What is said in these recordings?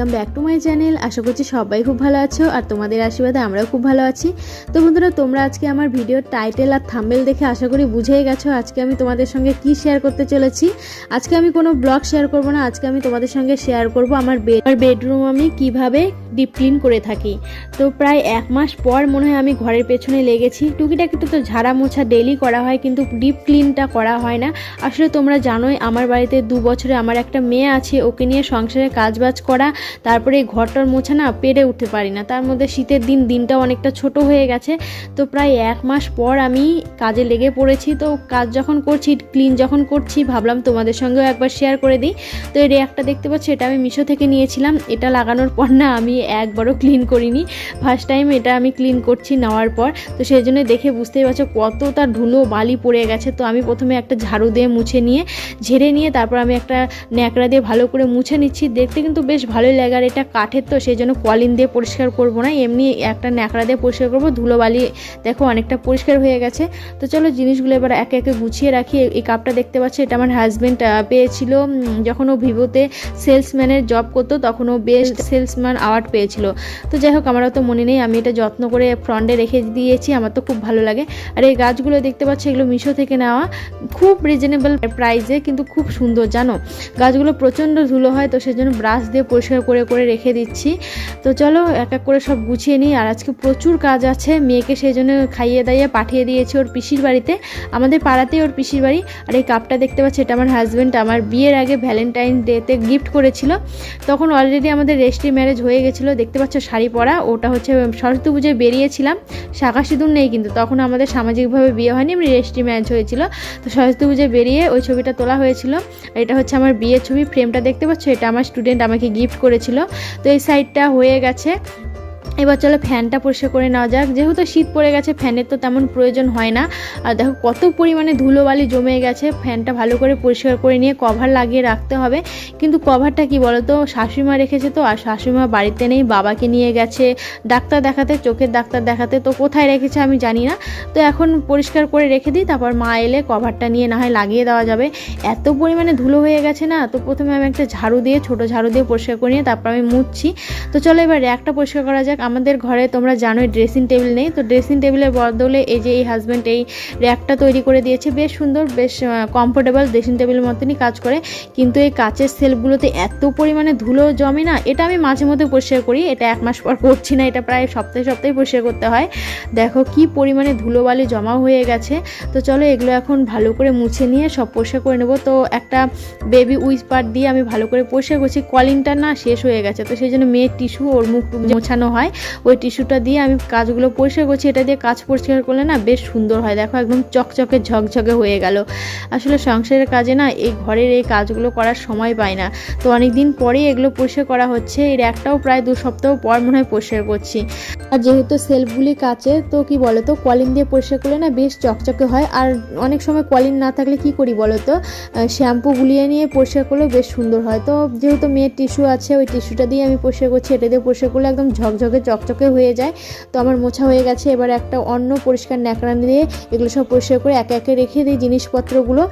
Welcome back to my channel. আশা করছি সবাই খুব ভালো আছো আর তোমাদের আশীর্বাদে আমরাও খুব ভালো আছি। তো বন্ধুরা, তোমরা আজকে আমার ভিডিওর টাইটেল আর থাম্বনেল দেখে আশা করি বুঝেই গেছো আজকে আমি তোমাদের সঙ্গে কি শেয়ার করতে চলেছি। আজকে আমি কোনো ব্লগ শেয়ার করব না, আজকে আমি তোমাদের সঙ্গে শেয়ার করব আমার বেডরুম আমি কিভাবে ডিপ ক্লিন করে থাকি। তো প্রায় 1 মাস পর মনে হয় আমি ঘরের পেছনে লেগেছি। টুকিটাকি তো ঝাড়া মোছা ডেইলি করা হয়, কিন্তু ডিপ ক্লিনটা করা হয় না। আসলে তোমরা জানোই আমার বাড়িতে 2 বছরে আমার একটা মেয়ে আছে, ওকে নিয়ে সংসারে কাজবাজ করা, তারপরে এই ঘরটার মোছা না পেরে উঠতে পারি না। তার মধ্যে শীতের দিনটাও অনেকটা ছোট হয়ে গেছে। তো প্রায় 1 মাস পর আমি কাজে লেগে পড়েছি। তো কাজ যখন করছি, ক্লিন যখন করছি, ভাবলাম তোমাদের সঙ্গেও একবার শেয়ার করে দিই। তো এই র্যাকটা দেখতে পাচ্ছি, এটা আমি মিশো থেকে নিয়েছিলাম। এটা লাগানোর পর না আমি একবারও ক্লিন করিনি, ফার্স্ট টাইম এটা আমি ক্লিন করছি নেওয়ার পর। তো সেই জন্য দেখে বুঝতেই পারছো কতটা ধুলো বালি পড়ে গেছে। তো আমি প্রথমে একটা ঝাড়ু দিয়ে ঝেড়ে নিয়ে তারপর আমি একটা ন্যাকড়া দিয়ে ভালো করে মুছে নিচ্ছি। দেখতে কিন্তু বেশ ভালোই লাগে, আর এটা কাঠের তো সেই জন্য কলিন দিয়ে পরিষ্কার করব না, এমনি একটা ন্যাকড়া দিয়ে পরিষ্কার করব। ধুলো বালি দেখো অনেকটা পরিষ্কার হয়ে গেছে। তো চলো জিনিসগুলো এবার একে একে গুছিয়ে রাখি। এই কাপটা দেখতে পাচ্ছি, এটা আমার হাজব্যান্ড পেয়েছিল যখন ও ভিভোতে সেলসম্যানের জব করতো, তখন ও বেস্ট সেলসম্যান অ্যাওয়ার্ড পেয়েছিল। তো যাই হোক, আমারও তো মনে নেই, আমি এটা যত্ন করে ফ্রন্টে রেখে দিয়েছি, আমার তো খুব ভালো লাগে। আর এই গাছগুলো দেখতে পাচ্ছি, এগুলো মিশো থেকে নেওয়া, খুব রিজনেবল প্রাইসে, কিন্তু খুব সুন্দর জানো। গাছগুলো প্রচণ্ড ধুলো হয়, তো সেজন্য ব্রাশ দিয়ে পরিষ্কার করে করে রেখে দিচ্ছি। তো চলো এক এক করে সব গুছিয়ে নিই। আর আজকে প্রচুর কাজ আছে, মেয়েকে সেই জন্য খাইয়ে দাইয়ে পাঠিয়ে দিয়েছি ওর পিসির বাড়িতে, আমাদের পাড়াতেই ওর পিসির বাড়ি। আর এই কাপটা দেখতে পাচ্ছি, এটা আমার হাজব্যান্ড আমার বিয়ের আগে ভ্যালেন্টাইন ডেতে গিফট করেছিল। তখন অলরেডি আমাদের রেজিস্ট্রি ম্যারেজ হয়ে গেছিলো। দেখতে পাচ্ছ শাড়ি পরা, ওটা হচ্ছে সরস্বতী পুজোয় বেরিয়েছিলাম, শাঁখা সিঁদুর নেই কিন্তু, তখন আমাদের সামাজিকভাবে বিয়ে হয়নি, এমনি রেজিস্ট্রি ম্যারেজ হয়েছিল। তো সরস্বতী পুজোয় বেরিয়ে ওই ছবিটা তোলা হয়েছিল। আর এটা হচ্ছে আমার বিয়ের ছবি, ফ্রেমটা দেখতে পাচ্ছ, এটা আমার স্টুডেন্ট আমাকে গিফট করেছিল। তো এই সাইডটা হয়ে গেছে। এবার চলো ফ্যানটা পরিষ্কার করে নেওয়া যাক। যেহেতু শীত পড়ে গেছে, ফ্যানের তো তেমন প্রয়োজন হয় না। আর দেখো কত পরিমাণে ধুলোবালি জমে গেছে। ফ্যানটা ভালো করে পরিষ্কার করে নিয়ে কভার লাগিয়ে রাখতে হবে। কিন্তু কভারটা কি বলো তো, শাশুড়িমা রেখেছে, তো আর শাশুড়িমা বাড়িতে নেই, বাবাকে নিয়ে গেছে ডাক্তার দেখাতে, চোখের ডাক্তার দেখাতে। তো কোথায় রেখেছে আমি জানি না। তো এখন পরিষ্কার করে রেখে দিই, তারপর মা এলে কভারটা নিয়ে না হয় লাগিয়ে দেওয়া যাবে। এত পরিমাণে ধুলো হয়ে গেছে না। তো প্রথমে আমি একটা ঝাড়ু দিয়ে, ছোটো ঝাড়ু দিয়ে পরিষ্কার করে নিয়ে তারপর আমি মুছছি। তো চলো এবার র্যাকটা পরিষ্কার করা যাক। আমাদের ঘরে তোমরা জানোই ড্রেসিং টেবিল নেই, তো ড্রেসিং টেবিলের বদলে এই যে এই হাজব্যান্ড এই র্যাকটা তৈরি করে দিয়েছে। বেশ সুন্দর, বেশ কমফোর্টেবল, ড্রেসিং টেবিলের মতনই কাজ করে। কিন্তু এই কাচের সেলফগুলোতে এত পরিমাণে ধুলো জমে না। এটা আমি মাঝে মধ্যে পরিষ্কার করি, এটা 1 মাস পর করছি না, এটা প্রায় সপ্তাহে সপ্তাহে পরিষ্কার করতে হয়। দেখো কি পরিমাণে ধুলোবালি জমা হয়ে গেছে। তো চলো এগুলো এখন ভালো করে মুছে নিয়ে সব পরিষ্কার করে নেবো। তো একটা বেবি উইপার দিয়ে আমি ভালো করে পরিষ্কার করছি, কলিংটা না শেষ হয়ে গেছে, তো সেই জন্য মেয়ের টিস্যু, ওর মুখ মোছানো হয়, ওই টিস্যুটা দিয়ে আমি কাজগুলো পরিষ্কার করছি। এটা দিয়ে কাজ পরিষ্কার করলে না বেশ সুন্দর হয়। দেখো একদম চকচকে ঝকঝকে হয়ে গেল। আসলে সংসারের কাজে না এই ঘরের এই কাজগুলো করার সময় পাই না, তো অনেক দিন পরেই এগুলো পরিষ্কার করা হচ্ছে। এর একটাও প্রায় 2 সপ্তাহ পর মনে হয় পরিষ্কার করছি। আর যেহেতু সেলফগুলি কাচে, তো কি বলো তো, কলিন দিয়ে পরিষ্কার করলে না বেশ চকচকে হয়। আর অনেক সময় কলিন না থাকলে কি করি বলো তো, শ্যাম্পু গুলিয়ে নিয়ে পরিষ্কার করলেও বেশ সুন্দর হয়। তো যেহেতু মেয়ের টিস্যু আছে, ওই টিস্যুটা দিয়ে আমি পরিষ্কার করছি। এটা দিয়ে পরিষ্কার করলে একদম ঝকঝকে চকচকে হয়ে যায়। তো আমার মোছা হয়ে গেছে। এবার একটা অন্য পরিষ্কার ন্যাকড়া দিয়ে এগুলো সব পরিষ্কার করে একে একে রেখে দিই জিনিসপত্রগুলো।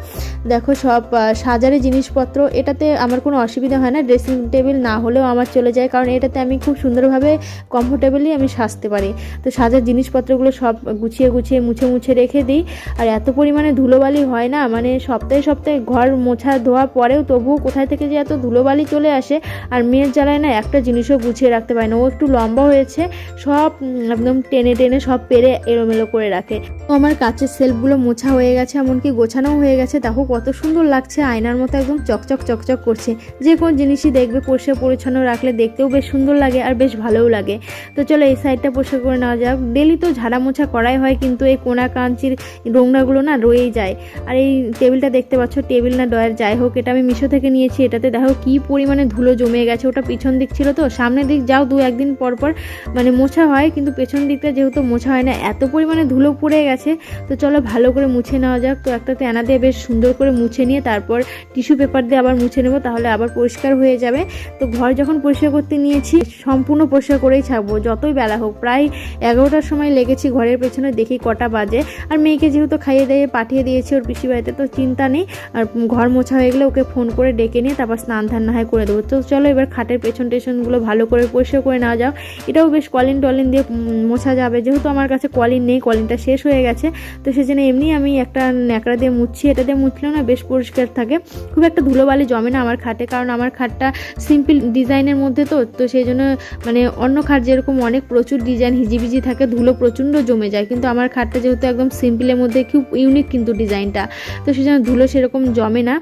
দেখো সব সাজারে জিনিসপত্র, এটাতে আমার কোনো অসুবিধা হয় না, ড্রেসিং টেবিল না হলেও আমার চলে যায়, কারণ এটাতে আমি খুব সুন্দরভাবে কমফোর্টেবলি আমি সাজতে পারি। তো সাজার জিনিসপত্রগুলো সব গুছিয়ে গুছিয়ে মুছে মুছে রেখে দিই। আর এত পরিমাণে ধুলোবালি হয় না, মানে সপ্তাহে সপ্তাহে ঘর মোছা ধোয়া পরেও তবুও কোথায় থেকে যে এত ধুলোবালি চলে আসে। আর মেয়ের জ্বালায় না একটা জিনিসও গুছিয়ে রাখতে পারে না, ও একটু লম্বা হয়েছে, সব একদম টেনে টেনে সব পেরে এলোমেলো করে রাখে। তো আমার কাচের সেলফগুলো মোছা হয়ে গেছে, এমনকি গোছানোও হয়ে গেছে। দেখো কত সুন্দর লাগছে, আয়নার মতো একদম চকচক চকচক করছে। যে কোনো জিনিসই দেখবে পরিষ্কার পরিচ্ছন্ন রাখলে দেখতেও বেশ সুন্দর লাগে আর বেশ ভালোও লাগে। তো চলো এই সাইডটা পরিষ্কার করে নেওয়া যাক। ডেলি তো ঝাড়া মোছা করাই হয়, কিন্তু এই কোনা কাঞ্চির নোংরাগুলো না রয়েই যায়। আর এই টেবিলটা দেখতে পাচ্ছ, টেবিল না ডয়ার যাই হোক, এটা আমি মিশো থেকে নিয়েছি। এটাতে দেখো কি পরিমাণে ধুলো জমে গেছে। ওটা পিছন দিক ছিল, তো সামনের দিক যাও 2-1 দিন পর পর মানে মোছা হয়, কিন্তু পেছন দিকটা যেহেতু মোছা হয় না, এত পরিমাণে ধুলো পড়ে গেছে। তো চলো ভালো করে মুছে নেওয়া যাক। তো একটা তেনা দিয়ে বেশ সুন্দর করে মুছে নিয়ে তারপর টিস্যু পেপার দিয়ে আবার মুছে নেবো, তাহলে আবার পরিষ্কার হয়ে যাবে। তো ঘর যখন পরিষ্কার করতে নিয়েছি সম্পূর্ণ পরিষ্কার করেই ছাড়বো, যতই বেলা হোক। প্রায় 11টার সময় লেগেছি ঘরের পেছনে, দেখি কটা বাজে। আর মেয়েকে যেহেতু খাইয়ে দিয়ে পাঠিয়ে দিয়েছি ওর পিসি বাড়িতে, তো চিন্তা নেই। আর ঘর মোছা হয়ে গেলে ওকে ফোন করে ডেকে নিয়ে তারপর স্নান ধান না হয় করে দেবো। তো চলো এবার খাটের পেছন টেছনগুলো ভালো করে পরিষ্কার করে নেওয়া যাও। এটাও বেশ কলিন টলিন দিয়ে মোছা যাবে, যেহেতু আমার কাছে কলিন নেই, কলিনটা শেষ হয়ে গেছে। তো সেজন্য এমনি আমি একটা ন্যাকড়া দিয়ে মুছছি, এটা দিয়ে মুছলেও না বেশ পরিষ্কার থাকে, খুব একটা ধুলোবালি জমে না আমার খাটে। কারণ আমার খাটটা সিম্পল ডিজাইনের মধ্যে, তো সেই জন্য মানে অন্য খাট যেরকম অনেক প্রচুর ডিজাইন হিজিবিজি থাকে, ধুলো প্রচণ্ড জমে যায়, কিন্তু আমার খাটটা যেহেতু একদম সিম্পলের মধ্যে, খুব ইউনিক কিন্তু ডিজাইনটা, তো সেই জন্য ধুলো সেরকম জমে না।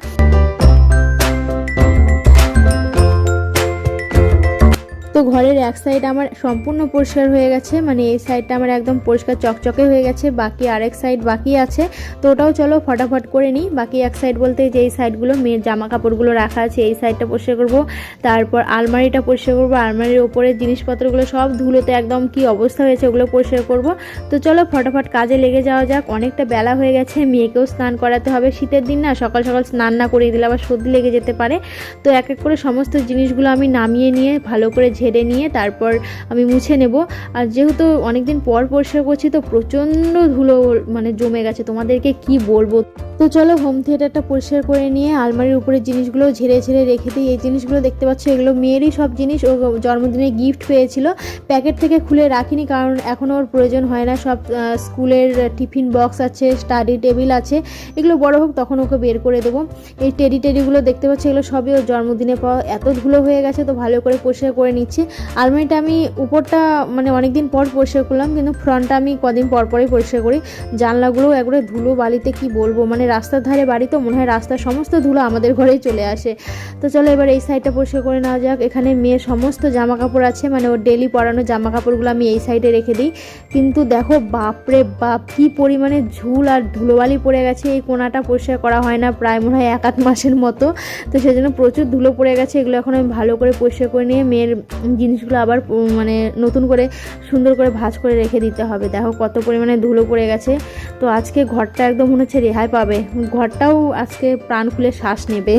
তো ঘরের এক সাইড আমার সম্পূর্ণ পরিষ্কার হয়ে গেছে, মানে এই সাইডটা আমার একদম পরিষ্কার চকচকে হয়ে গেছে, বাকি আরেক সাইড বাকি আছে। তো ওটাও চলো ফটাফট করে নিই। বাকি এক সাইড বলতে যে এই সাইডগুলো মেয়ের জামা কাপড়গুলো রাখা আছে, এই সাইডটা পরিষ্কার করবো। তারপর আলমারিটা পরিষ্কার করবো, আলমারির ওপরে জিনিসপত্রগুলো সব ধুলোতে একদম কি অবস্থা হয়েছে ওগুলো পরিষ্কার করবো। তো চলো ফটাফট কাজে লেগে যাওয়া যাক, অনেকটা বেলা হয়ে গেছে, মেয়েকেও স্নান করাতে হবে। শীতের দিন না, সকাল সকাল স্নান না করিয়ে দিলে আবার সর্দি লেগে যেতে পারে। তো এক এক করে সমস্ত জিনিসগুলো আমি নামিয়ে নিয়ে ভালো করে ঝেড়ে নিয়ে তারপর আমি মুছে নেব। আর যেহেতু অনেকদিন পর পরিষ্কার করছি, তো প্রচণ্ড ধুলো মানে জমে গেছে, তোমাদেরকে কি বলবো। তো চলো হোম থিয়েটারটা পরিষ্কার করে নিয়ে আলমারির উপরে জিনিসগুলো ঝেড়ে ঝেড়ে রেখে দিই। এই জিনিসগুলো দেখতে পাচ্ছ, এগুলো মেয়েরই সব জিনিস, ও জন্মদিনে গিফট পেয়েছিল, প্যাকেট থেকে খুলে রাখিনি কারণ এখনও ওর প্রয়োজন হয় না। সব স্কুলের টিফিন বক্স আছে, স্টাডি টেবিল আছে, এগুলো বড় হোক তখন ওকে বের করে দেবো। এই টেডিগুলো দেখতে পাচ্ছি, এগুলো সবই ওর জন্মদিনে পাওয়া। এত ধুলো হয়ে গেছে, তো ভালো করে পরিষ্কার করে নিচ্ছি। আলমারিটা আমি উপরটা মানে অনেকদিন পর পরিষ্কার করলাম, কিন্তু ফ্রন্টটা আমি কদিন পর পরই পরিষ্কার করি। জানলাগুলো একবারে ধুলো বালিতে কি বলবো, মানে রাস্তার ধারে বাড়ি তো মনে হয় রাস্তার সমস্ত ধুলো আমাদের ঘরেই চলে আসে। তো চলো এবার এই সাইডটা পরিষ্কার করে নেওয়া যাক। এখানে মেয়ের সমস্ত জামা কাপড় আছে, মানে ওর ডেলি পরানো জামা কাপড়গুলো আমি এই সাইডে রেখে দিই। কিন্তু দেখো বাপরে বাপ কি পরিমাণে ঝুল আর ধুলোবালি পড়ে গেছে। এই কোণাটা পরিষ্কার করা হয় না প্রায় মনে হয় 1-8 মাসের মতো, তো সেজন্য প্রচুর ধুলো পড়ে গেছে। এগুলো এখন আমি ভালো করে পরিষ্কার করে নিয়ে মেয়ের জিনিসগুলো আবার মানে নতুন করে সুন্দর করে ভাঁজ করে রেখে দিতে হবে। দেখো কত পরিমাণে ধুলো পড়ে গেছে। তো আজকে ঘরটা একদম মনে হচ্ছে রেহাই পাবে, ঘরটাও আজকে প্রাণ খুলে শ্বাস নেবে।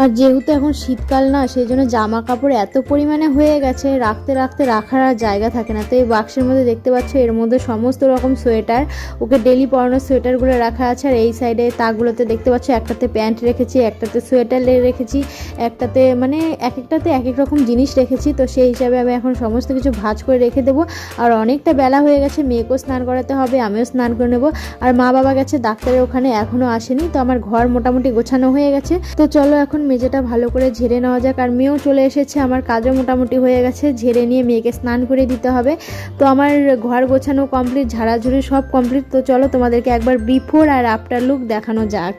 আর যেহেতু এখন শীতকাল না, সেই জন্য জামা কাপড় এত পরিমাণে হয়ে গেছে, রাখতে রাখতে রাখার আর জায়গা থাকে না। তো এই বাক্সের মধ্যে দেখতে পাচ্ছ, এর মধ্যে সমস্ত রকম সোয়েটার, ওকে ডেলি পরানোর সোয়েটারগুলো রাখা আছে। আর এই সাইডে তাকগুলোতে দেখতে পাচ্ছ, একটাতে প্যান্ট রেখেছি, একটাতে সোয়েটার রেখেছি, একটাতে মানে একটাতে এক এক রকম জিনিস রেখেছি। তো সেই হিসাবে আমি এখন সমস্ত কিছু ভাঁজ করে রেখে দেবো। আর অনেকটা বেলা হয়ে গেছে, মেয়েকেও স্নান করাতে হবে, আমিও স্নান করে নেবো। আর মা বাবা গেছে ডাক্তারের ওখানে, এখনও আসেনি। তো আমার ঘর মোটামুটি গোছানো হয়ে গেছে। তো চলো এখন মেঝেটা ভালো করে ঝেড়ে নেওয়া যাক। আর মেয়েও চলে এসেছে, আমার কাজও মোটামুটি হয়ে গেছে, ঝেড়ে নিয়ে মেয়েকে স্নান করে দিতে হবে। তো আমার ঘর গোছানো কমপ্লিট, ঝাড়াঝুড়ি সব কমপ্লিট। তো চলো তোমাদেরকে একবার বিফোর আর আফটার লুক দেখানো যাক।